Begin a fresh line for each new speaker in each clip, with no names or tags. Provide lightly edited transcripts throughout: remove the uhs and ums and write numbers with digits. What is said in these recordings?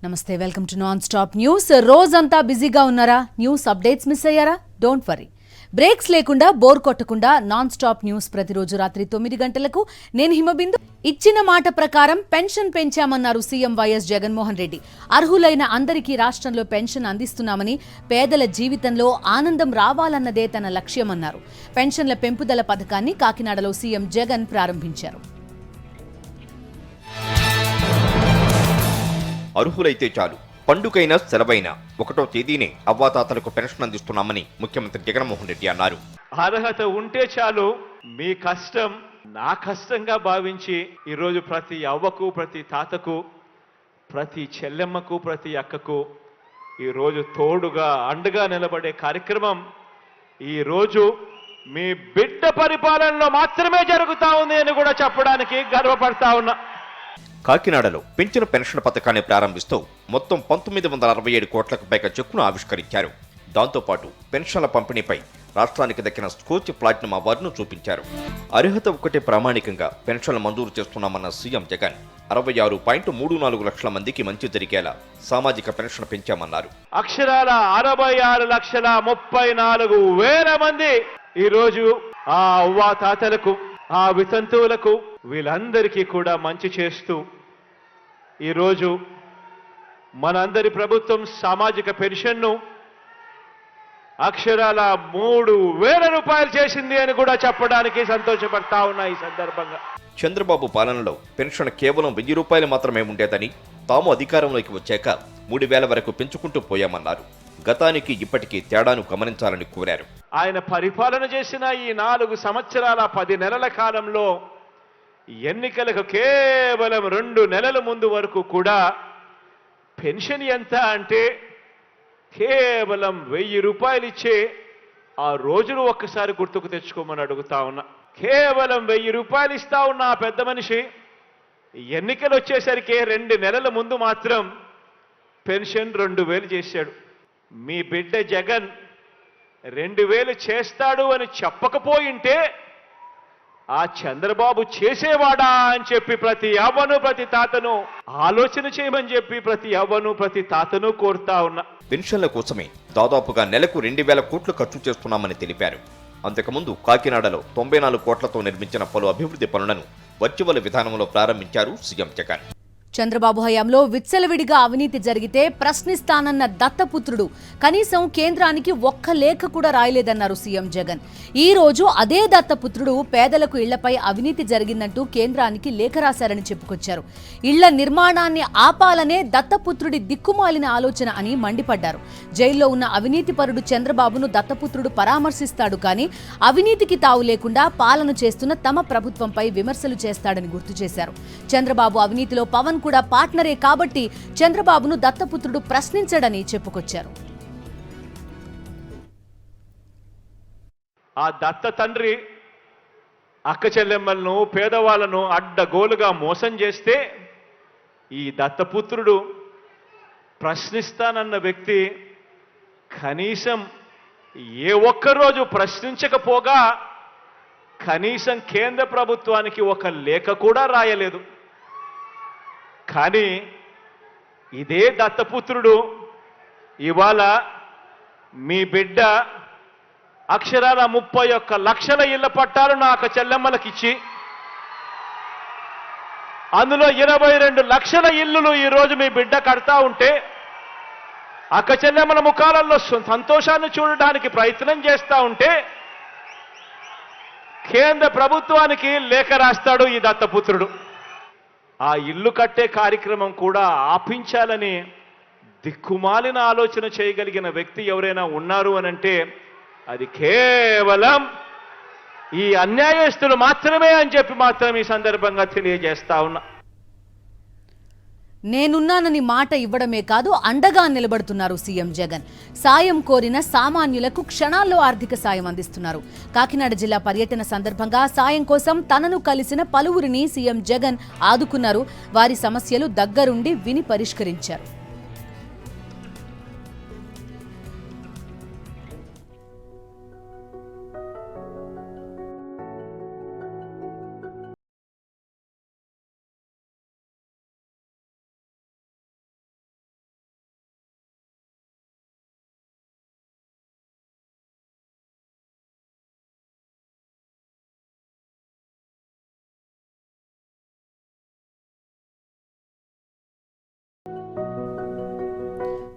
నమస్తే welcome to non stop news. రోజంతా బిజీగా ఉన్నారా? న్యూస్ అప్డేట్స్ మిస్ అయ్యారా? డోంట్ వరీ, బ్రేక్స్ లేకుండా బోర్ కొట్టకుండా నాన్ స్టాప్ న్యూస్ ప్రతిరోజు రాత్రి 9 గంటలకు నేను హిమబిందు. ఇచ్చిన మాట ప్రకారం పెన్షన్ పెంచామన్నారు సీఎం వైఎస్ జగన్మోహన్ రెడ్డి. అర్హులైన అందరికీ రాష్ట్రంలో పెన్షన్ అందిస్తున్నామని, పేదల జీవితంలో ఆనందం రావాలన్నదే తన లక్ష్యమన్నారు. పెన్షన్ల పెంపుదల పథకాన్ని కాకినాడలో సీఎం జగన్ ప్రారంభించారు.
అర్హులైతే చాలు, పండుగైనా సెలవైనా 1వ తేదీనే అవ్వాతాతలకు పెన్షన్ అందిస్తున్నామని ముఖ్యమంత్రి జగన్మోహన్ రెడ్డి అన్నారు.
అర్హత ఉంటే చాలు, మీ కష్టం నా కష్టంగా భావించి ఈరోజు ప్రతి అవ్వకు, ప్రతి తాతకు, ప్రతి చెల్లెమ్మకు, ప్రతి అక్కకు ఈరోజు తోడుగా అండగా నిలబడే కార్యక్రమం ఈరోజు మీ బిడ్డ పరిపాలనలో మాత్రమే జరుగుతా ఉంది అని కూడా చెప్పడానికి గర్వపడతా ఉన్నా.
కాకినాడలో పెంచిన పెన్షన్ పథకాన్ని ప్రారంభిస్తూ మొత్తం 1967 కోట్లకు పైగా చెక్కును ఆవిష్కరించారు. దాంతోపాటు పెన్షన్ల పంపిణీపై రాష్ట్రానికి దక్కిన స్కోచ్ ప్లాటినం అవార్డును చూపించారు. అర్హత ఒకటే ప్రామాణికంగా పెన్షన్లు మంజూరు చేస్తున్నామన్న సీఎం జగన్ 66.34 లక్షల మందికి మంచి జరిగేలా సామాజిక పెన్షన్ పెంచామన్నారు.
అక్షరాల 66,34,000 మంది ఈరోజు ఆ అవ్వా తాతలకు, ఆ వితంతువులకు, వీళ్ళందరికీ కూడా మంచి చేస్తూ ఈరోజు మనందరి ప్రభుత్వం సామాజిక పెన్షన్ను అక్షరాల 3,000 రూపాయలు చేసింది అని కూడా చెప్పడానికి సంతోషపడతా ఉన్నా. ఈ సందర్భంగా
చంద్రబాబు పాలనలో పెన్షన్ కేవలం 1000 రూపాయలు మాత్రమే ఉండేదని, తాము అధికారంలోకి వచ్చాక 3,000 వరకు పెంచుకుంటూ పోయామన్నారు. గతానికి ఇప్పటికీ తేడాను గమనించాలని కోరారు.
ఆయన పరిపాలన చేసిన ఈ 4 సంవత్సరాల 10 నెలల కాలంలో ఎన్నికలకు కేవలం 2 నెలల ముందు వరకు కూడా పెన్షన్ ఎంత అంటే కేవలం 1000 రూపాయలు ఇచ్చే ఆ రోజును ఒక్కసారి గుర్తుకు తెచ్చుకోమని అడుగుతా ఉన్నా. కేవలం 1000 రూపాయలు ఇస్తా ఉన్న ఆ పెద్ద మనిషి ఎన్నికలు వచ్చేసరికి 2 నెలల ముందు మాత్రం పెన్షన్ 2,000 చేశాడు. మీ బిడ్డ జగన్ 2,000 చేస్తాడు అని చెప్పకపోయింటే ఆ చంద్రబాబు చేసేవాడా అని చెప్పి ప్రతి అవ్వను, ప్రతి తాతను ఆలోచన చేయమని చెప్పి ప్రతి అవ్వను, ప్రతి తాతను కోరుతా ఉన్నా.
పెన్షన్ల కోసమే దాదాపుగా నెలకు 2,000 కోట్లు ఖర్చు చేస్తున్నామని తెలిపారు. అంతకుముందు కాకినాడలో 94 కోట్లతో నిర్మించిన పలు అభివృద్ధి పనులను వర్చువల్ విధానంలో ప్రారంభించారు సీఎం జగన్.
చంద్రబాబు హయాంలో విచ్చలవిడిగా అవినీతి జరిగితే ప్రశ్నిస్తానన్న దత్తపుత్రుడు కనీసం కేంద్రానికి ఒక్క లేఖ కూడా రాయలేదన్నారు సీఎం జగన్. ఈ రోజు అదే దత్తపుత్రుడు పేదలకు ఇళ్లపై అవినీతి జరిగిందంటూ కేంద్రానికి లేఖ రాశారని చెప్పుకొచ్చారు. ఇళ్ల నిర్మాణాన్ని ఆపాలనే దత్తపుత్రుడి దిక్కుమాలిన ఆలోచన అని మండిపడ్డారు. జైల్లో ఉన్న అవినీతిపరుడు చంద్రబాబును దత్తపుత్రుడు పరామర్శిస్తాడు కానీ అవినీతికి తావు లేకుండా పాలన చేస్తున్న తమ ప్రభుత్వంపై విమర్శలు చేస్తాడని గుర్తు చేశారు. చంద్రబాబు అవినీతిలో పవన్ కూడా పార్ట్నరే కాబట్టి చంద్రబాబును దత్తపుత్రుడు ప్రశ్నించడని చెప్పుకొచ్చారు.
ఆ దత్త తండ్రి అక్క చెల్లెమ్మలను, పేదవాళ్లను అడ్డగోలుగా మోసం చేస్తే ఈ దత్తపుత్రుడు ప్రశ్నిస్తానన్న వ్యక్తి కనీసం ఏ ఒక్కరోజు ప్రశ్నించకపోగా కనీసం కేంద్ర ప్రభుత్వానికి ఒక లేఖ కూడా రాయలేదు. కానీ ఇదే దత్తపుత్రుడు ఇవాళ మీ బిడ్డ అక్షరాల 31 లక్షల ఇళ్ల పట్టాలు నాకు చెల్లెమ్మలకిచ్చి అందులో 22 లక్షల ఇల్లులు ఈరోజు మీ బిడ్డ కడతా ఉంటే అక్క చెల్లెమ్మల ముఖాలలో సంతోషాన్ని చూడడానికి ప్రయత్నం చేస్తా ఉంటే కేంద్ర ప్రభుత్వానికి లేఖ రాస్తాడు ఈ దత్తపుత్రుడు. ఆ ఇల్లు కట్టే కార్యక్రమం కూడా ఆపించాలని దిక్కుమాలిన ఆలోచన చేయగలిగిన వ్యక్తి ఎవరైనా ఉన్నారు అనంటే అది కేవలం ఈ అన్యాయస్తులు మాత్రమే అని చెప్పి మాత్రం ఈ సందర్భంగా తెలియజేస్తా ఉన్నా.
నేనున్నానని మాట ఇవ్వడమే కాదు, అండగా నిలబడుతున్నారు సీఎం జగన్. సాయం కోరిన సామాన్యులకు క్షణాల్లో ఆర్థిక సాయం అందిస్తున్నారు. కాకినాడ జిల్లా పర్యటన సందర్భంగా సాయం కోసం తనను కలిసిన పలువురిని సీఎం జగన్ ఆదుకున్నారు. వారి సమస్యలు దగ్గరుండి విని పరిష్కరించారు.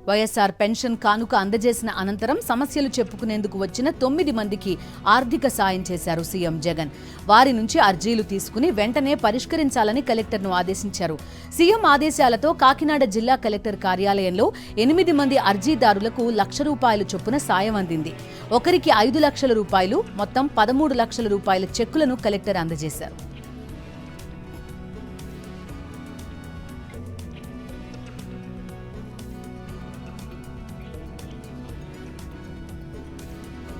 వైఎస్ఆర్ పెన్షన్ కానుక అందజేసిన అనంతరం సమస్యలు చెప్పుకునేందుకు వచ్చిన 9 మందికి ఆర్థిక సాయం చేశారు సీఎం జగన్. వారి నుంచి అర్జీలు తీసుకుని వెంటనే పరిష్కరించాలని కలెక్టర్ను ఆదేశించారు. సీఎం ఆదేశాలతో కాకినాడ జిల్లా కలెక్టర్ కార్యాలయంలో 8 మంది అర్జీదారులకు ₹1,00,000 చొప్పున సాయం అందింది. ఒకరికి 5 లక్షల రూపాయలు, మొత్తం 13 లక్షల రూపాయల చెక్కులను కలెక్టర్ అందజేశారు.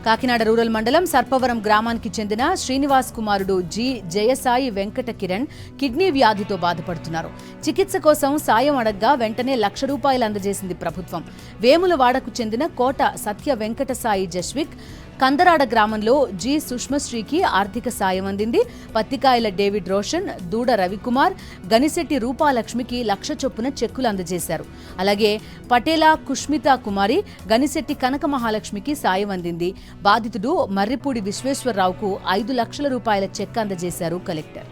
కాకినాడ రూరల్ మండలం సర్పవరం గ్రామానికి చెందిన శ్రీనివాస్ కుమారుడు జి జయసాయి వెంకట కిరణ్ కిడ్నీ వ్యాధితో బాధపడుతున్నారు. చికిత్స కోసం సాయం అడగ్గా వెంటనే ₹1,00,000 అందజేసింది ప్రభుత్వం. వేములవాడకు చెందిన కోట సత్య వెంకట సాయి జస్విక్ కందరాడ గ్రామంలో జి సుష్మశ్రీకి ఆర్థిక సాయం అందింది. పత్తికాయల డేవిడ్ రోషన్, దూడ రవికుమార్, గనిశెట్టి రూపాలక్ష్మికి 1,00,000 చొప్పున చెక్కులు అందజేశారు. అలాగే పటేలా కుష్మితా కుమారి, గనిశెట్టి కనక మహాలక్ష్మికి సాయం అందింది. బాధితుడు మర్రిపూడి విశ్వేశ్వరరావుకు 5 లక్షల రూపాయల చెక్ అందజేశారు కలెక్టర్.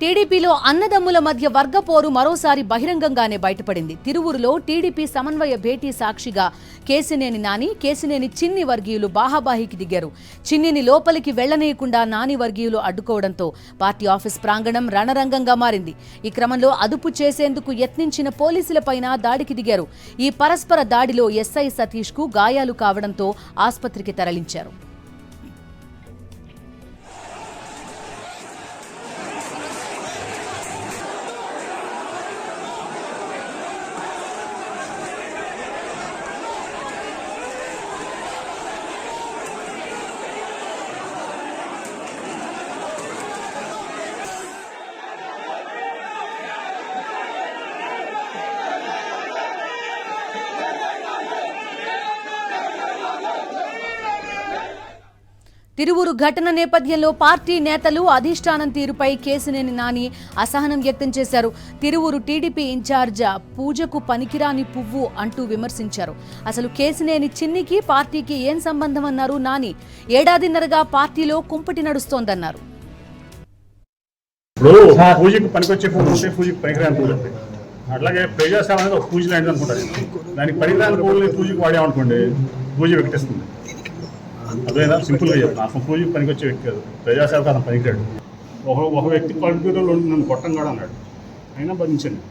టీడీపీలో అన్నదమ్ముల మధ్య వర్గపోరు మరోసారి బహిరంగంగానే బయటపడింది. తిరువూరులో టీడీపీ సమన్వయ భేటీ సాక్షిగా కేశినేని నాని, కేశినేని చిన్ని వర్గీయులు బాహాబాహీకి దిగారు. చిన్నిని లోపలికి వెళ్లనీయకుండా నాని వర్గీయులు అడ్డుకోవడంతో పార్టీ ఆఫీస్ ప్రాంగణం రణరంగంగా మారింది. ఈ క్రమంలో అదుపు చేసేందుకు యత్నించిన పోలీసులపైన దాడికి దిగారు. ఈ పరస్పర దాడిలో ఎస్ఐ సతీష్ కు గాయాలు కావడంతో ఆస్పత్రికి తరలించారు. తిరువూరు ఘటన నేపథ్యంలో పార్టీ నేతలు అధిష్టానం తీరుపై కేశినేని నాని అసహనం వ్యక్తం చేశారు. తిరువూరు టీడీపీ ఇన్ఛార్జ్ పూజకు పనికిరాని పువ్వు అంటూ విమర్శించారు. అసలు కేశినేని చిన్నికి పార్టీకి ఏం సంబంధం అన్నారు నాని. ఏడాదిన్నరగా పార్టీలో కుంపటి నడుస్తోందన్నారు.
పూజకి పనికొచ్చే పువ్వు ఉంటే పూజకి పనికిరాని పూజ ఉంటాయి. అట్లాగే ప్రజాసేవ అనేది ఒక పూజ లాంటిది అనుకుంటారు. దానికి పనికిరాని పువ్వుని పూజకి వాడామనుకోండి, పూజ వికటిస్తుంది. అదేనా సింపుల్గా చెప్పాను. అసలు పూజకి పనికొచ్చే వ్యక్తి కాదు, ప్రజాసేవకు అతను పనికిరాడు. ఒక వ్యక్తి పలుకులో నన్ను కొట్టం కూడా అన్నాడు, అయినా భరించండి.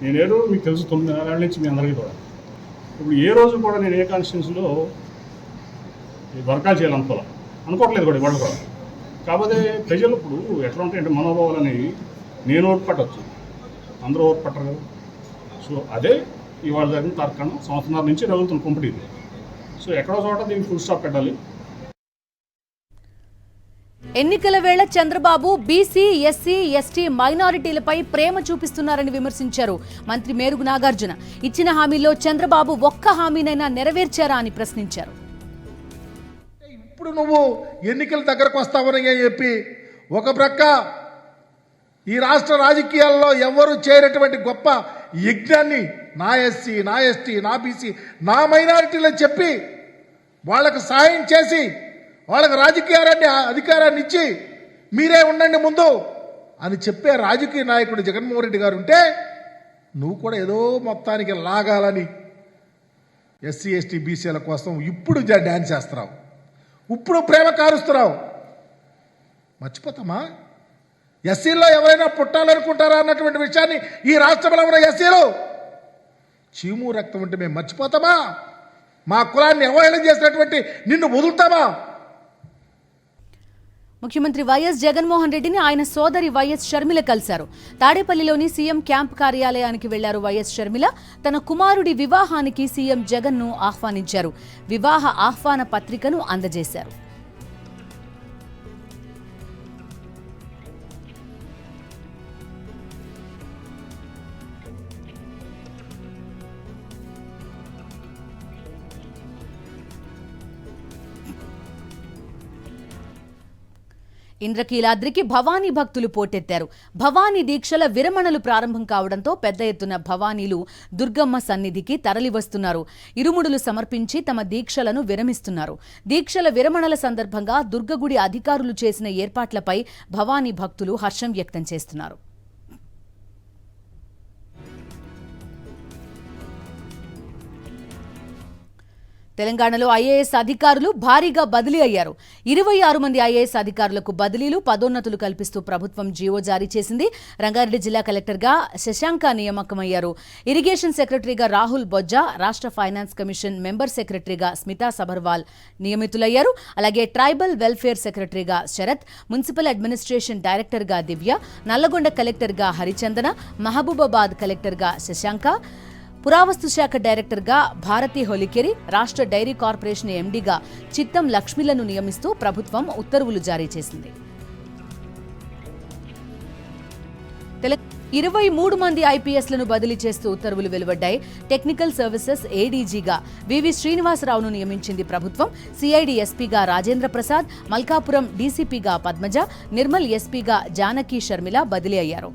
నేనేదో మీకు తెలుసు 9 నెలల నుంచి మీ అందరికీ కూడా. ఇప్పుడు ఏ రోజు కూడా నేను ఏ కాన్స్టిట్యూన్సీలో వర్గాలు అనుకోవట్లేదు కూడా ఇవాళ కూడా. కాకపోతే ప్రజలు ఇప్పుడు ఎట్లా ఉంటాయంటే మనోభావాలు అనేవి నేను ఓటు పట్టవచ్చు, అందరూ ఓటు పట్టరు కదా. సో అదే ఇవాళ జరిగిన తర్కణం సంవత్సరాల నుంచి రగులుతున్న కుంపటి. సో ఎక్కడో చోట దీనికి ఫుల్ స్టాప్ పెట్టాలి.
ఎన్నికల వేళ చంద్రబాబు బీసీ, ఎస్సీ, ఎస్టీ, మైనారిటీలపై ప్రేమ చూపిస్తున్నారని విమర్శించారు మంత్రి మేరుగు నాగార్జున. ఇచ్చిన హామీలో చంద్రబాబు ఒక్క హామీనైనా నెరవేర్చారా అని ప్రశ్నించారు.
ఇప్పుడు నువ్వు ఎన్నికల దగ్గరకు వస్తావని చెప్పి ఒక ప్రక్క ఈ రాష్ట్ర రాజకీయాల్లో ఎవరు చేయనటువంటి గొప్ప యజ్ఞాన్ని నా ఎస్సీ, నా ఎస్టీ, నా బీసీ, నా మైనారిటీలని చెప్పి వాళ్ళకు సాయం చేసి వాళ్ళకి అధికారాన్ని ఇచ్చి మీరే ఉండండి ముందు అని చెప్పే రాజకీయ నాయకుడు జగన్మోహన్ రెడ్డి గారు ఉంటే నువ్వు కూడా ఏదో మొత్తానికి లాగాలని ఎస్సీ, ఎస్టీ, బీసీల కోసం ఇప్పుడు డ్యాన్స్ చేస్తున్నావు, ఇప్పుడు ప్రేమ కారుస్తున్నావు. మర్చిపోతామా? ఎస్సీల్లో ఎవరైనా పుట్టాలనుకుంటారా అన్నటువంటి విషయాన్ని ఈ రాష్ట్రంలో ఉన్న ఎస్సీలు చీము రక్తం ఉంటే మేము మర్చిపోతామా? మా కులాన్ని అవహేళన చేసినటువంటి నిన్ను వదులుతామా?
ముఖ్యమంత్రి వైఎస్ జగన్మోహన్ రెడ్డిని ఆయన సోదరి వైఎస్ షర్మిల కలిశారు. తాడేపల్లిలోని సీఎం క్యాంప్ కార్యాలయానికి వెళ్లారు వైఎస్ షర్మిల. తన కుమారుడి వివాహానికి సీఎం జగన్ ను ఆహ్వానించారు. వివాహ ఆహ్వాన పత్రికను అందజేశారు. ఇంద్రకీలాద్రికి భవానీ భక్తులు పోటెత్తారు. భవానీ దీక్షల విరమణలు ప్రారంభం కావడంతో పెద్ద ఎత్తున భవానీలు దుర్గమ్మ సన్నిధికి తరలివస్తున్నారు. ఇరుముడులు సమర్పించి తమ దీక్షలను విరమిస్తున్నారు. దీక్షల విరమణల సందర్భంగా దుర్గగుడి అధికారులు చేసిన ఏర్పాట్లపై భవానీ భక్తులు హర్షం వ్యక్తం చేస్తున్నారు. తెలంగాణలో ఐఏఎస్ అధికారులు భారీగా బదిలీ అయ్యారు. 26 మంది ఐఏఎస్ అధికారులకు బదిలీలు, పదోన్నతులు కల్పిస్తూ ప్రభుత్వం జీవో జారీ చేసింది. రంగారెడ్డి జిల్లా కలెక్టర్గా శశాంక నియామకమయ్యారు. ఇరిగేషన్ సెక్రటరీగా రాహుల్ బొజ్జా, రాష్ట్ర ఫైనాన్స్ కమిషన్ మెంబర్ సెక్రటరీగా స్మితా సబర్వాల్ నియమితులయ్యారు. అలాగే ట్రైబల్ వెల్ఫేర్ సెక్రటరీగా శరత్, మున్సిపల్ అడ్మినిస్ట్రేషన్ డైరెక్టర్గా దివ్య, నల్లగొండ కలెక్టర్గా హరిచందన, మహబూబాబాద్ కలెక్టర్గా శశాంక, పురావస్తు శాఖ డైరెక్టర్గా భారతి హొలికెరి, రాష్ట్ర డైరీ కార్పొరేషన్ ఎండీగా చిత్తం లక్ష్మిలను నియమిస్తూ ప్రభుత్వం ఉత్తర్వులు జారీ చేసింది. 23 మంది ఐపీఎస్లను బదిలీ చేస్తూ ఉత్తర్వులు వెలువడ్డాయి. టెక్నికల్ సర్వీసెస్ ఏడీజీగా వివి శ్రీనివాసరావును నియమించింది ప్రభుత్వం. సిఐడి ఎస్పీగా రాజేంద్ర ప్రసాద్, మల్కాపురం డీసీపీగా పద్మజ, నిర్మల్ ఎస్పీగా జానకి షర్మిల బదిలీ అయ్యారు.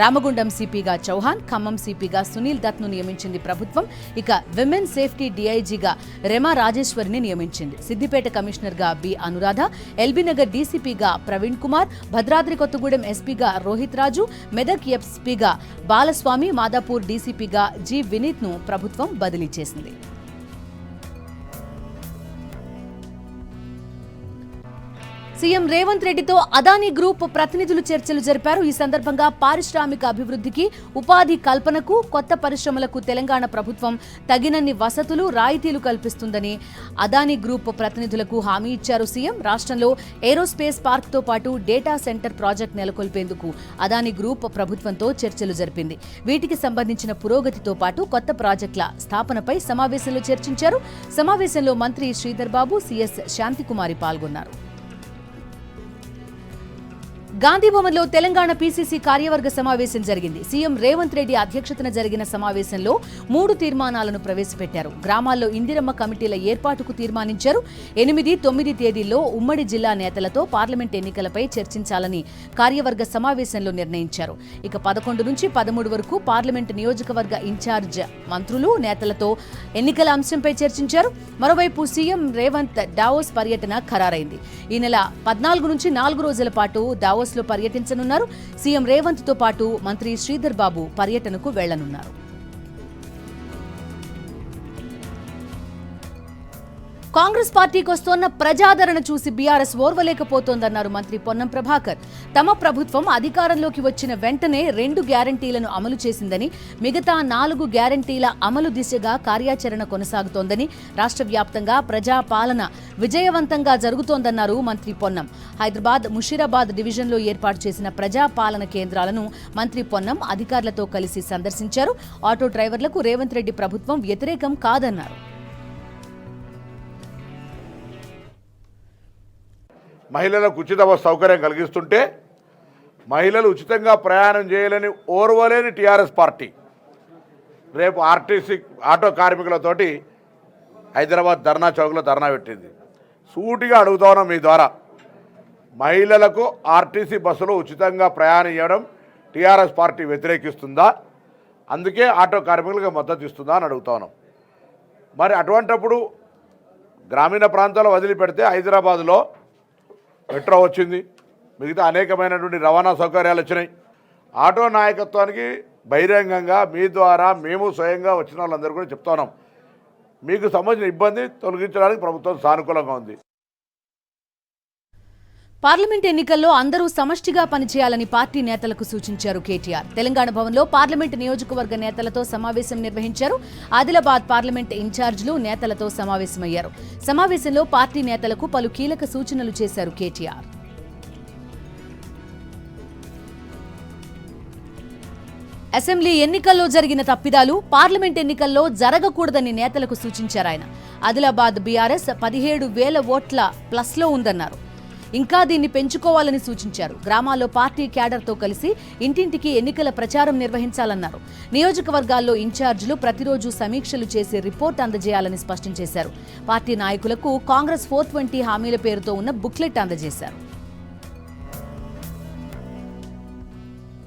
రామగుండం సిపిగా చౌహాన్, ఖమ్మం సిపిగా సునీల్ దత్ను నియమించింది ప్రభుత్వం. ఇక విమెన్ సేఫ్టీ డీఐజీగా రెమా రాజేశ్వరిని నియమించింది. సిద్దిపేట కమిషనర్గా బి అనురాధ, ఎల్బీనగర్ డీసీపీగా ప్రవీణ్ కుమార్, భద్రాద్రి కొత్తగూడెం ఎస్పీగా రోహిత్ రాజు, మెదక్ ఎస్పీగా బాలస్వామి, మాదాపూర్ డీసీపీగా జి వినీత్ను ప్రభుత్వం బదిలీ చేసింది. సీఎం రేవంత్ రెడ్డితో అదానీ గ్రూప్ ప్రతినిధులు చర్చలు జరిపారు. ఈ సందర్భంగా పారిశ్రామిక అభివృద్ధికి, ఉపాధి కల్పనకు, కొత్త పరిశ్రమలకు తెలంగాణ ప్రభుత్వం తగినన్ని వసతులు, రాయితీలు కల్పిస్తుందని అదానీ గ్రూప్ ప్రతినిధులకు హామీ ఇచ్చారు సీఎం. రాష్ట్రంలో ఏరోస్పేస్ పార్క్తో పాటు డేటా సెంటర్ ప్రాజెక్ట్ నెలకొల్పేందుకు అదానీ గ్రూప్ ప్రభుత్వంతో చర్చలు జరిపింది. వీటికి సంబంధించిన పురోగతితో పాటు కొత్త ప్రాజెక్టుల స్థాపనపై సమావేశంలో చర్చించారు. సమావేశంలో మంత్రి శ్రీధర్ బాబు, సీఎస్ శాంతికుమారి పాల్గొన్నారు. గాంధీభవన్లో తెలంగాణ పీసీసీ కార్యవర్గ సమావేశం జరిగింది. సీఎం రేవంత్ రెడ్డి అధ్యక్షతన జరిగిన సమావేశంలో 3 తీర్మానాలను ప్రవేశపెట్టారు. గ్రామాల్లో ఇందిరమ్మ కమిటీల ఏర్పాటుకు తీర్మానించారు. 8, 9 తేదీల్లో ఉమ్మడి జిల్లా నేతలతో పార్లమెంట్ ఎన్నికలపై చర్చించాలని కార్యవర్గ సమావేశంలో నిర్ణయించారు. ఇక 11 నుంచి 13 వరకు పార్లమెంట్ నియోజకవర్గ ఇన్ఛార్జ్ మంత్రులు, నేతలతో ఎన్నికల అంశంపై చర్చించారు. మరోవైపు సీఎం రేవంత్ డావోస్ పర్యటన ఖరారైంది. ఈ నెల 14 నుంచి 4 రోజుల పాటు డావోస్ లో పర్యటించనున్నారు. సీఎం రేవంత్ తో పాటు మంత్రి శ్రీధర్ బాబు పర్యటనకు వెళ్లనున్నారు. కాంగ్రెస్ పార్టీకి వస్తోన్న ప్రజాదరణ చూసి బీఆర్ఎస్ ఓర్వలేకపోతోందన్నారు మంత్రి పొన్నం ప్రభాకర్. తమ ప్రభుత్వం అధికారంలోకి వచ్చిన వెంటనే 2 గ్యారంటీలను అమలు చేసిందని, మిగతా 4 గ్యారంటీల అమలు దిశగా కార్యాచరణ కొనసాగుతోందని, రాష్ట్ర వ్యాప్తంగా ప్రజాపాలన విజయవంతంగా జరుగుతోందన్నారు మంత్రి పొన్నం. హైదరాబాద్, ముషీరాబాద్ డివిజన్లో ఏర్పాటు చేసిన ప్రజాపాలన కేంద్రాలను మంత్రి పొన్నం అధికారులతో కలిసి సందర్శించారు. ఆటో డ్రైవర్లకు రేవంత్ రెడ్డి ప్రభుత్వం వ్యతిరేకం కాదన్నారు.
మహిళలకు ఉచిత బస్సు సౌకర్యం కలిగిస్తుంటే మహిళలు ఉచితంగా ప్రయాణం చేయాలని ఓర్వలేని టీఆర్ఎస్ పార్టీ రేపు ఆర్టీసీ ఆటో కార్మికులతోటి హైదరాబాద్ ధర్నా చౌక్లో ధర్నా పెట్టింది. సూటిగా అడుగుతాను మీ ద్వారా, మహిళలకు ఆర్టీసీ బస్సులో ఉచితంగా ప్రయాణం చేయడం టీఆర్ఎస్ పార్టీ వ్యతిరేకిస్తుందా? అందుకే ఆటో కార్మికులకు మద్దతు ఇస్తుందా అని అడుగుతాను. మరి అటువంటప్పుడు గ్రామీణ ప్రాంతాల్లో వదిలిపెడితే హైదరాబాద్లో మెట్రో వచ్చింది, మిగతా అనేకమైనటువంటి రవాణా సౌకర్యాలు వచ్చినాయి. ఆటో నాయకత్వానికి బహిరంగంగా మీ ద్వారా మేము స్వయంగా వచ్చిన వాళ్ళందరూ కూడా చెప్తున్నాం, మీకు సంబంధించిన ఇబ్బంది తొలగించడానికి ప్రభుత్వం సానుకూలంగా ఉంది.
పార్లమెంట్ ఎన్నికల్లో అందరూ సమష్టిగా పనిచేయాలని పార్టీ నేతలకు సూచించారు కేటీఆర్. తెలంగాణ భవన్లో పార్లమెంట్ నియోజకవర్గ నేతలతో సమావేశం నిర్వహించారు. ఆదిలాబాద్ పార్లమెంట్ ఇన్ఛార్జీలు నేతలతో సమావేశమయ్యారు. సమావేశంలో పార్టీ నేతలకు పలు కీలక సూచనలు చేశారు కేటీఆర్. అసెంబ్లీ ఎన్నికల్లో జరిగిన తప్పిదాలు పార్లమెంట్ ఎన్నికల్లో జరగకూడదని నేతలకు సూచించారు ఆయన. ఆదిలాబాద్ బీఆర్ఎస్ 17,000 ఓట్ల ప్లస్లో ఉందన్నారు. ఇంకా దీన్ని పెంచుకోవాలని సూచించారు. గ్రామాల్లో పార్టీ క్యాడర్తో కలిసి ఇంటింటికి ఎన్నికల ప్రచారం నిర్వహించాలన్నారు. నియోజకవర్గాల్లో ఇన్ఛార్జీలు ప్రతిరోజు సమీక్షలు చేసి రిపోర్ట్ అందజేయాలని స్పష్టం చేశారు. పార్టీ నాయకులకు కాంగ్రెస్ 420 హామీల పేరుతో ఉన్న బుక్లెట్ అందజేశారు.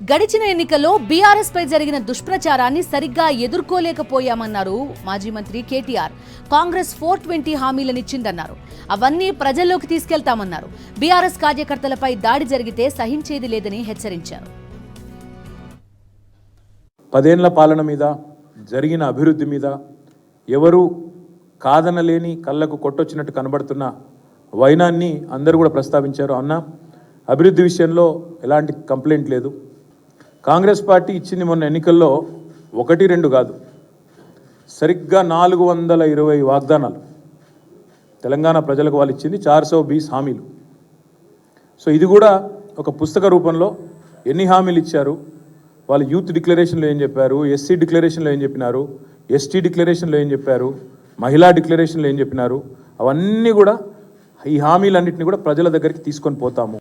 గడిచిన ఎన్నికల్లో బీఆర్ఎస్ పై జరిగిన దుష్ప్రచారాన్ని సరిగ్గా ఎదుర్కోలేకపోయామన్నారు మాజీ మంత్రి కేటీఆర్. కాంగ్రెస్ 420 హామీలనిచ్చిందన్నారు. అవన్నీ ప్రజల్లోకి తీసుకెళ్తామన్నారు. బీఆర్ఎస్ కార్యకర్తలపై దాడి జరిగితే సహించేది లేదని హెచ్చరించారు.
10 ఏళ్ల పాలన మీద, జరిగిన అభివృద్ధి మీద ఎవరు కాదనలేని, కళ్ళకు కొట్టొచ్చినట్టు కనబడుతున్న వైనాన్ని అందరూ కూడా ప్రస్తావించారు. అన్న అభివృద్ధి విషయంలో ఎలాంటి కంప్లైంట్ లేదు. కాంగ్రెస్ పార్టీ ఇచ్చింది మొన్న ఎన్నికల్లో 1-2 కాదు, సరిగ్గా 420 వాగ్దానాలు తెలంగాణ ప్రజలకు వాళ్ళు ఇచ్చింది. 420 హామీలు. సో ఇది కూడా ఒక పుస్తక రూపంలో ఎన్ని హామీలు ఇచ్చారు, వాళ్ళు యూత్ డిక్లరేషన్లో ఏం చెప్పారు, ఎస్సీ డిక్లరేషన్లో ఏం చెప్పినారు, ఎస్టీ డిక్లరేషన్లో ఏం చెప్పారు, మహిళా డిక్లరేషన్లో ఏం చెప్పినారు, అవన్నీ కూడా ఈ హామీలన్నింటినీ కూడా ప్రజల దగ్గరికి తీసుకొని పోతాము.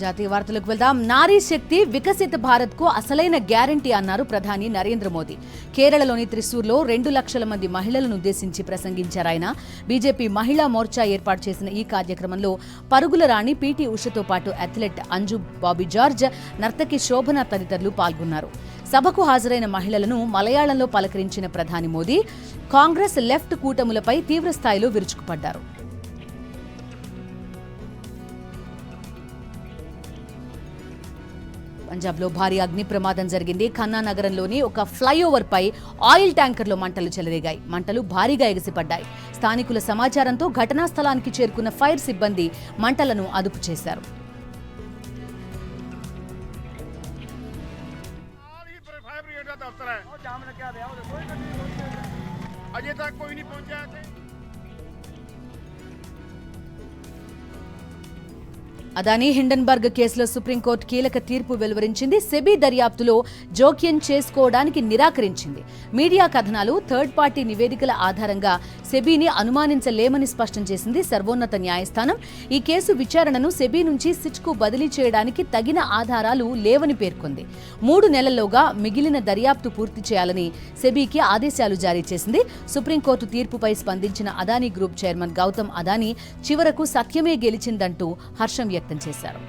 జాతీయ వార్తలకు వెళ్దాం. నారీ శక్తి వికసిత భారత్ కు అసలైన గ్యారంటీ అన్నారు ప్రధాని నరేంద్ర మోదీ. కేరళలోని త్రిశూర్లో 2 లక్షల మంది మహిళలను ఉద్దేశించి ప్రసంగించారు ఆయన. బీజేపీ మహిళా మోర్చా ఏర్పాటు చేసిన ఈ కార్యక్రమంలో పరుగుల రాణి పీటీ ఉషతో పాటు అథ్లెట్ అంజు బాబీ జార్జ్, నర్తకి శోభన తదితరులు పాల్గొన్నారు. సభకు హాజరైన మహిళలను మలయాళంలో పలకరించిన ప్రధాని మోదీ కాంగ్రెస్ లెఫ్ట్ కూటములపై తీవ్రస్థాయిలో విరుచుకుపడ్డారు. పంజాబ్లో భారీ అగ్ని ప్రమాదం జరిగింది. ఖన్నా నగరంలోని ఒక ఫ్లైఓవర్ పై ఆయిల్ ట్యాంకర్లో మంటలు చెలరేగాయి. మంటలు భారీగా ఎగిసిపడ్డాయి. స్థానికుల సమాచారంతో ఘటనా స్థలానికి చేరుకున్న ఫైర్ సిబ్బంది మంటలను అదుపు చేశారు. అదానీ హిండన్బర్గ్ కేసులో సుప్రీంకోర్టు కీలక తీర్పు వెలువరించింది. సెబీ దర్యాప్తులో జోక్యం చేసుకోవడానికి నిరాకరించింది. మీడియా కథనాలు, థర్డ్ పార్టీ నివేదికల ఆధారంగా సెబీని అనుమానించలేమని స్పష్టం చేసింది సర్వోన్నత న్యాయస్థానం. ఈ కేసు విచారణను సెబీ నుంచి సిట్కు బదిలీ చేయడానికి తగిన ఆధారాలు లేవని పేర్కొంది. 3 నెలల్లోగా మిగిలిన దర్యాప్తు పూర్తి చేయాలని సెబీకి ఆదేశాలు జారీ చేసింది. సుప్రీంకోర్టు తీర్పుపై స్పందించిన అదానీ గ్రూప్ చైర్మన్ గౌతమ్ అదానీ చివరకు సత్యమే గెలిచిందంటూ హర్షం వ్యక్తం చేశారు.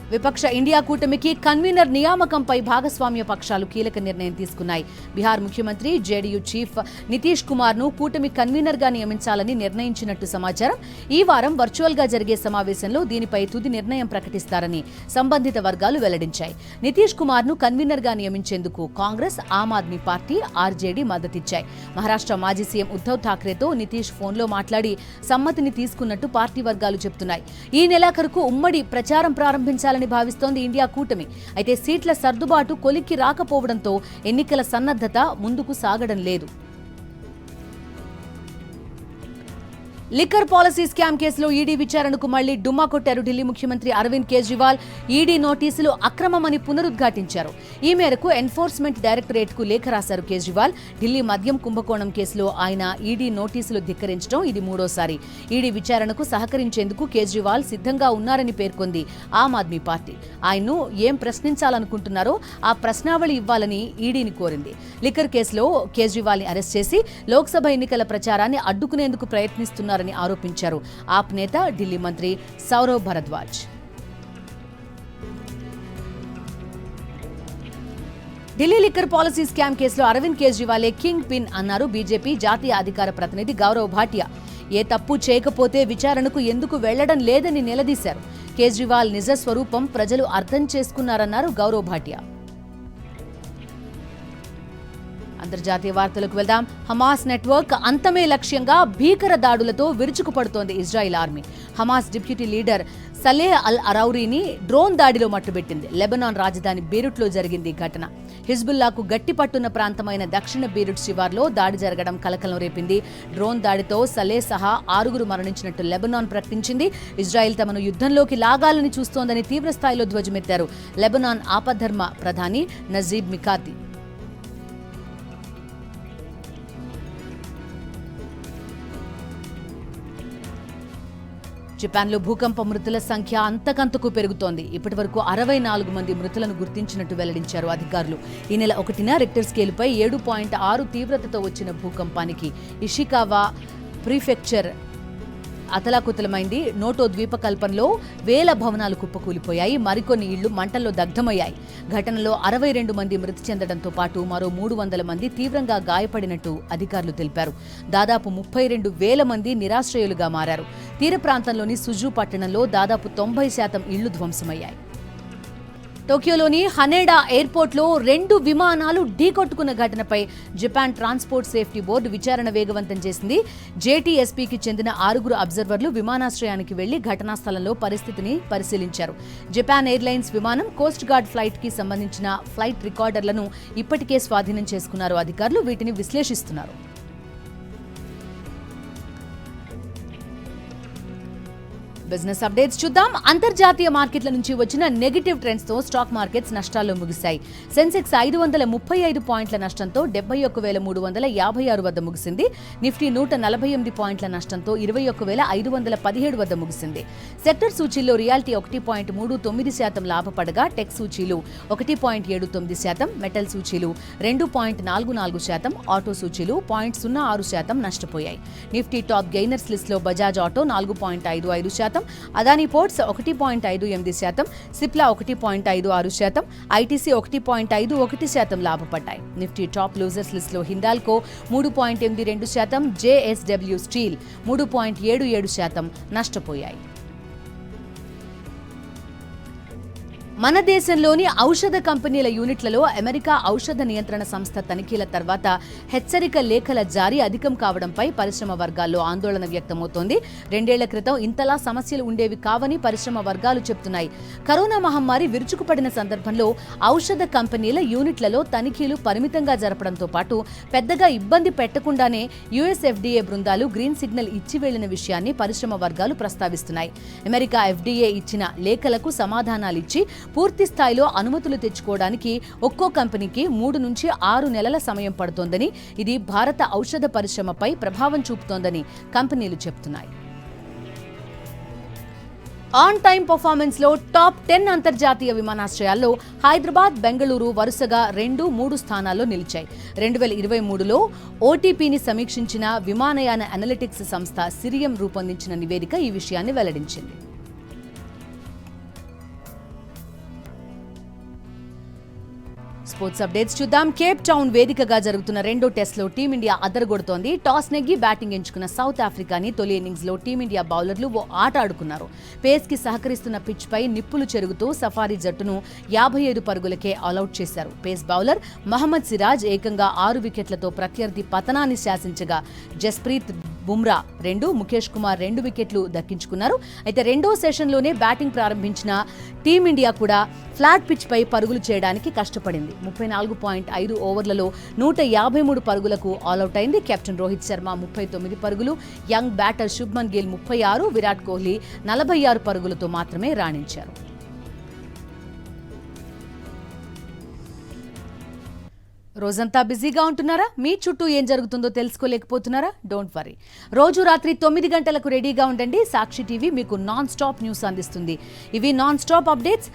విపక్ష ఇండియా కూటమికి కన్వీనర్ నియామకంపై భాగస్వామ్య పక్షాలు కీలక నిర్ణయం తీసుకున్నాయి. బీహార్ ముఖ్యమంత్రి జేడీయూ చీఫ్ నితీష్ కుమార్ ను కూటమి కన్వీనర్ గా నియమించాలని నిర్ణయించినట్టు సమాచారం. ఈ వారం వర్చువల్ గా జరిగే సమావేశంలో దీనిపై తుది నిర్ణయం ప్రకటిస్తారని సంబంధిత వర్గాలు వెల్లడించాయి. నితీష్ కుమార్ ను కన్వీనర్ గా నియమించేందుకు కాంగ్రెస్, ఆమ్ ఆద్మీ పార్టీ, ఆర్జేడీ మద్దతిచ్చాయి. మహారాష్ట్ర మాజీ సీఎం ఉద్ధవ్ ఠాక్రేతో నితీష్ ఫోన్లో మాట్లాడి సమ్మతిని తీసుకున్నట్టు పార్టీ వర్గాలు చెబుతున్నాయి. ఈ నెలాఖరుకు ఉమ్మడి ప్రచారం ప్రారంభించాలని భావిస్తోంది ఇండియా కూటమి. అయితే సీట్ల సర్దుబాటు కొలిక్కి రాకపోవడంతో ఎన్నికల సన్నద్ధత ముందుకు సాగడం లేదు. లిక్కర్ పాలసీ స్కామ్ కేసులో ఈడీ విచారణకు మళ్లీ డుమ్మా కొట్టారు ఢిల్లీ ముఖ్యమంత్రి అరవింద్ కేజ్రీవాల్. ఈడీ నోటీసులు అక్రమమని పునరుద్ఘాటించారు. ఈ మేరకు ఎన్ఫోర్స్మెంట్ డైరెక్టరేట్ కు లేఖ రాశారు కేజ్రీవాల్. ఢిల్లీ మద్యం కుంభకోణం కేసులో ఆయన ఈడీ నోటీసులు ధిక్కరించడం ఇది 3వసారి. ఈడీ విచారణకు సహకరించేందుకు కేజ్రీవాల్ సిద్ధంగా ఉన్నారని పేర్కొంది ఆమ్ ఆద్మీ పార్టీ. ఆయన్ను ఏం ప్రశ్నించాలనుకుంటున్నారో ఆ ప్రశ్నావళి ఇవ్వాలని ఈడీని కోరింది. లిక్కర్ కేసులో కేజ్రీవాల్ ని అరెస్ట్ చేసి లోక్సభ ఎన్నికల ప్రచారాన్ని అడ్డుకునేందుకు ప్రయత్నిస్తున్నారని ఆరోపించారు ఆప్ నేత ఢిల్లీ మంత్రి Saurabh Bharadwaj. Delhi liquor policy scam కేసులో అరవింద్ కేజ్రీవాలే కింగ్ పిన్ అన్నారు బీజేపీ జాతీయ అధికార ప్రతినిధి గౌరవ్ భాటియా. ఏ తప్పు చేయకపోతే విచారణకు ఎందుకు వెళ్లడం లేదని నిలదీశారు. కేజ్రీవాల్ నిజ స్వరూపం ప్రజలు అర్థం చేసుకున్నారన్నారు గౌరవ్ భాటియా. అంతర్జాతీయ వార్తలకు వెళ్దాం. హమాస్ నెట్వర్క్ అంతమే లక్ష్యంగా భీకర దాడులతో విరుచుకుపడుతోంది Israel army. Hamas deputy leader Saleh al అరౌరీని డ్రోన్ దాడిలో మట్టుబెట్టింది. లెబనాన్ రాజధాని బీరుట్లో జరిగింది ఈ ఘటన. హిజ్బుల్లాకు గట్టిపట్టున్న ప్రాంతమైన దక్షిణ బీరుట్ శివార్లో దాడి జరగడం కలకలం రేపింది. డ్రోన్ దాడితో సలే సహా 6 మరణించినట్టు లెబనాన్ ప్రకటించింది. ఇజ్రాయిల్ తమను యుద్ధంలోకి లాగాలని చూస్తోందని తీవ్రస్థాయిలో ధ్వజమెత్తారు లెబనాన్ ఆపద్ధర్మ ప్రధాని నజీబ్ మికాతి. జపాన్లో భూకంప మృతుల సంఖ్య అంతకంతకు పెరుగుతోంది. ఇప్పటి వరకు 64 మంది మృతులను గుర్తించినట్టు వెల్లడించారు అధికారులు. ఈ నెల 1న రిక్టర్ స్కేలుపై 7.6 తీవ్రతతో వచ్చిన భూకంపానికి ఇషికావా ప్రీఫెక్చర్ అతలాకుతలమైంది. నోటో ద్వీపకల్పంలో వేల భవనాలు కుప్పకూలిపోయాయి. మరికొన్ని ఇళ్లు మంటల్లో దగ్ధమయ్యాయి. ఘటనలో 62 మంది మృతి చెందడంతో పాటు మరో 300 మంది తీవ్రంగా గాయపడినట్టు అధికారులు తెలిపారు. దాదాపు 32,000 మంది నిరాశ్రయులుగా మారారు. తీర ప్రాంతంలోని సుజు పట్టణంలో దాదాపు 90% ఇళ్లు ధ్వంసమయ్యాయి. టోక్యోలోని హనేడా ఎయిర్పోర్ట్లో 2 విమానాలు ఢీకొట్టుకున్న ఘటనపై జపాన్ ట్రాన్స్పోర్ట్ సేఫ్టీ బోర్డు విచారణ వేగవంతం చేసింది. జేటీఎస్పీకి చెందిన 6 అబ్జర్వర్లు విమానాశ్రయానికి వెళ్లి ఘటనా స్థలంలో పరిస్థితిని పరిశీలించారు. జపాన్ ఎయిర్లైన్స్ విమానం కోస్ట్ గార్డ్ ఫ్లైట్ కి సంబంధించిన ఫ్లైట్ రికార్డర్లను ఇప్పటికే స్వాధీనం చేసుకున్నారు అధికారులు. వీటిని విశ్లేషిస్తున్నారు. బిజినెస్ అప్డేట్స్ చూద్దాం. అంతర్జాతీయ మార్కెట్ల నుంచి వచ్చిన నెగటివ్ ట్రెండ్స్ తో స్టాక్ మార్కెట్స్ నష్టాల్లో ముగిశాయి. సెన్సెక్స్ 535 పాయింట్ల నష్టంతో 71,356 వద్ద ముగిసింది. నిఫ్టీ 148 పాయింట్ల నష్టంతో 21,517 వద్ద ముగిసింది. సెక్టర్ సూచీల్లో రియాలిటీ 1.39% లాభపడగా టెక్ సూచీలు 1.79%, మెటల్ సూచీలు 2.44%, ఆటో సూచీలు 0.06% నష్టపోయాయి. నిఫ్టీ టాప్ గెయినర్స్ లిస్ట్ లో Bajaj auto 4.55%, Adani ports 1.58%, Cipla 1.56%, ITC 1.51% లాభపడ్డాయి. నిఫ్టీ టాప్ లూజర్స్ లిస్ట్ లో హిండాల్కో 3.82%, జేఎస్డబ్ల్యూ స్టీల్ 3.77% నష్టపోయాయి. మన దేశంలోని ఔషధ కంపెనీల యూనిట్లలో అమెరికా ఔషధ నియంత్రణ సంస్థ తనిఖీల తర్వాత హెచ్చరిక లేఖల జారీ అధికం కావడంపై పరిశ్రమ వర్గాల్లో ఆందోళన వ్యక్తమవుతోంది. 2 ఏళ్ల క్రితం ఇంతలా సమస్యలు ఉండేవి కావని పరిశ్రమ వర్గాలు చెబుతున్నాయి. కరోనా మహమ్మారి విరుచుకుపడిన సందర్భంలో ఔషధ కంపెనీల యూనిట్లలో తనిఖీలు పరిమితంగా జరపడంతో పాటు పెద్దగా ఇబ్బంది పెట్టకుండానే యుఎస్ ఎఫ్డీఏ బృందాలు గ్రీన్ సిగ్నల్ ఇచ్చి వెళ్లిన విషయాన్ని పరిశ్రమ వర్గాలు ప్రస్తావిస్తున్నాయి. అమెరికా ఎఫ్డీఏ ఇచ్చిన లేఖలకు సమాధానాలిచ్చి పూర్తి స్థాయిలో అనుమతులు తెచ్చుకోవడానికి ఒక్కో కంపెనీకి 3 నుంచి 6 నెలల సమయం పడుతోందని, ఇది భారత ఔషధ పరిశ్రమపై ప్రభావం చూపుతోందని కంపెనీలు చెబుతున్నాయి. ఆన్ టైమ్ పర్ఫార్మెన్స్ లో టాప్ 10 అంతర్జాతీయ విమానాశ్రయాల్లో హైదరాబాద్, బెంగళూరు వరుసగా 2, 3 స్థానాల్లో నిలిచాయి. 2023లో ఓటీపీని సమీక్షించిన విమానయాన అనలిటిక్స్ సంస్థ సిరియం రూపొందించిన నివేదిక ఈ విషయాన్ని వెల్లడించింది. స్పోర్ట్స్ అప్డేట్స్ చూద్దాం. కేప్ టౌన్ వేదికగా జరుగుతున్న 2వ టెస్ట్లో టీమిండియా అదరగొడుతోంది. టాస్ నెగ్గి బ్యాటింగ్ ఎంచుకున్న సౌత్ ఆఫ్రికాని తొలి ఇన్నింగ్స్ లో టీమిండియా బౌలర్లు ఓ ఆట ఆడుకున్నారు. పేస్ కి సహకరిస్తున్న పిచ్ పై నిప్పులు చెరుగుతూ సఫారీ జట్టును 55 పరుగులకే ఆలౌట్ చేశారు. పేస్ బౌలర్ మహమ్మద్ సిరాజ్ ఏకంగా 6 వికెట్లతో ప్రత్యర్థి పతనాన్ని శాసించగా జస్ప్రీత్ బుమ్రా 2, ముఖేష్ కుమార్ 2 వికెట్లు దక్కించుకున్నారు. అయితే 2వ సెషన్లోనే బ్యాటింగ్ ప్రారంభించిన టీమిండియా కూడా ఫ్లాట్ పిచ్ పై పరుగులు చేయడానికి కష్టపడింది. 34.5 ఓవర్లలో 153 పరుగులకు ఆలౌట్ అయింది. కెప్టెన్ రోహిత్ శర్మ 39 పరుగులు, యంగ్ బ్యాటర్ శుభ్మన్ గిల్ 36, విరాట్ కోహ్లీ 46 పరుగులతో మాత్రమే రాణించారు. రోజంతా బిజీగా ఉంటున్నారా? మీ చుట్టూ ఏం జరుగుతుందో తెలుసుకోలేకపోతున్నారా? డోంట్ వరీ, రోజు రాత్రి 9 గంటలకు రెడీగా ఉండండి. సాక్షి టీవీ మీకు నాన్ స్టాప్ న్యూస్ అందిస్తుంది. ఇవి నాన్ స్టాప్ అప్డేట్స్.